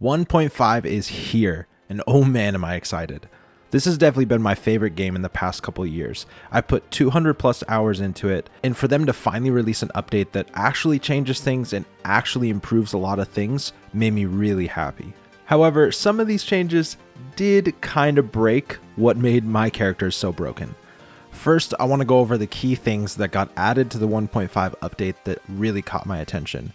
1.5 is here, and oh man am I excited. This has definitely been my favorite game in the past couple of years. I put 200 plus hours into it, and for them to finally release an update that actually changes things and actually improves a lot of things made me really happy. However, some of these changes did kind of break what made my characters so broken. First, I want to go over the key things that got added to the 1.5 update that really caught my attention.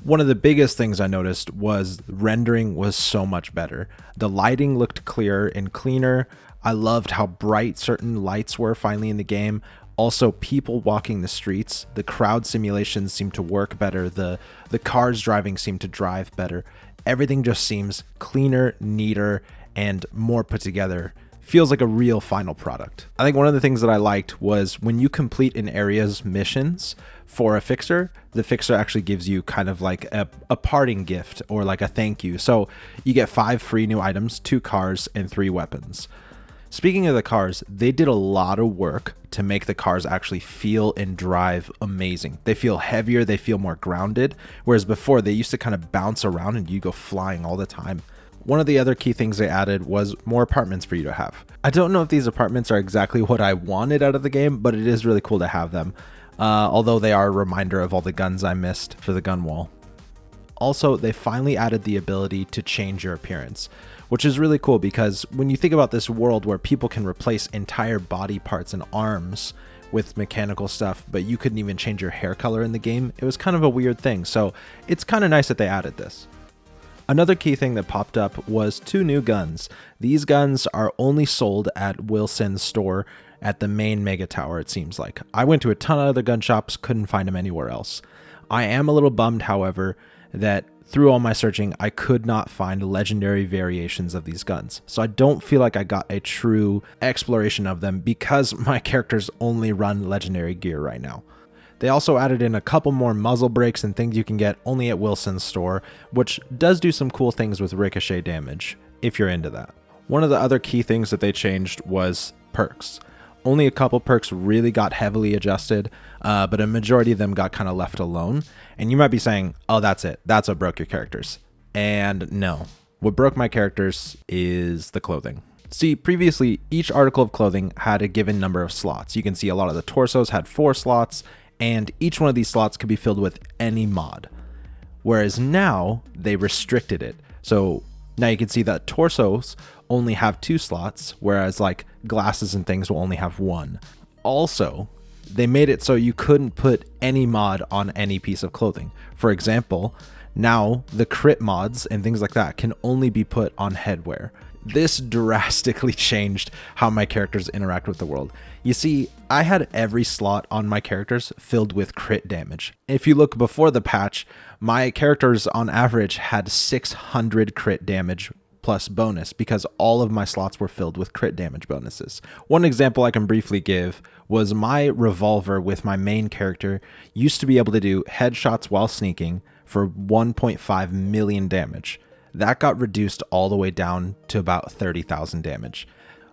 One of the biggest things I noticed was rendering was so much better. The lighting looked clearer and cleaner. I loved how bright certain lights were finally in the game. Also, people walking the streets, the crowd simulations seemed to work better. The cars driving seemed to drive better. Everything just seems cleaner, neater, and more put together. Feels like a real final product. I think one of the things that I liked was when you complete an area's missions for a fixer, the fixer actually gives you kind of like a parting gift or like a thank you. So you get 5 free new items, 2 cars, and 3 weapons. Speaking of the cars, they did a lot of work to make the cars actually feel and drive amazing. They feel heavier, they feel more grounded, whereas before they used to kind of bounce around and you go flying all the time. One of the other key things they added was more apartments for you to have. I don't know if these apartments are exactly what I wanted out of the game, but it is really cool to have them. Although they are a reminder of all the guns I missed for the gun wall. Also, they finally added the ability to change your appearance, which is really cool because when you think about this world where people can replace entire body parts and arms with mechanical stuff, but you couldn't even change your hair color in the game, it was kind of a weird thing. So it's kind of nice that they added this. Another key thing that popped up was 2 new guns. These guns are only sold at Wilson's store at the main mega tower, it seems like. I went to a ton of other gun shops, couldn't find them anywhere else. I am a little bummed, however, that through all my searching, I could not find legendary variations of these guns. So I don't feel like I got a true exploration of them because my characters only run legendary gear right now. They also added in a couple more muzzle brakes and things you can get only at Wilson's store, which does do some cool things with ricochet damage, if you're into that. One of the other key things that they changed was perks. Only a couple perks really got heavily adjusted, but a majority of them got kind of left alone. And you might be saying, oh, that's it. That's what broke your characters. And no, what broke my characters is the clothing. See, previously, each article of clothing had a given number of slots. You can see a lot of the torsos had 4 slots, and each one of these slots could be filled with any mod. Whereas now, they restricted it. So now you can see that torsos only have 2 slots, whereas like glasses and things will only have 1. Also, they made it so you couldn't put any mod on any piece of clothing. For example, now the crit mods and things like that can only be put on headwear. This drastically changed how my characters interact with the world. You see, I had every slot on my characters filled with crit damage. If you look before the patch, my characters on average had 600 crit damage plus bonus because all of my slots were filled with crit damage bonuses. One example I can briefly give was my revolver with my main character used to be able to do headshots while sneaking for 1.5 million damage. That got reduced all the way down to about 30,000 damage.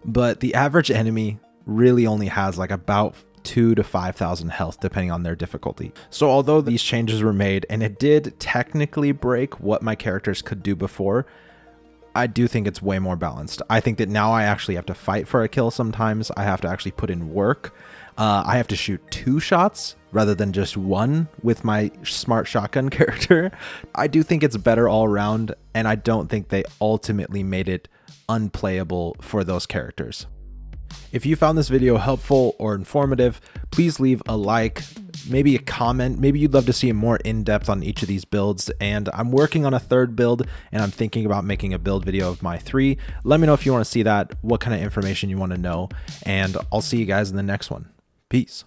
But the average enemy really only has like about 2,000 to 5,000 health depending on their difficulty. So although these changes were made and it did technically break what my characters could do before, I do think it's way more balanced. I think that now I actually have to fight for a kill sometimes. I have to actually put in work. I have to shoot 2 shots rather than just 1 with my smart shotgun character. I do think it's better all around, and I don't think they ultimately made it unplayable for those characters. If you found this video helpful or informative, please leave a like, maybe a comment. Maybe you'd love to see more in-depth on each of these builds, and I'm working on a 3rd build, and I'm thinking about making a build video of my 3. Let me know if you want to see that, what kind of information you want to know, and I'll see you guys in the next one. Peace.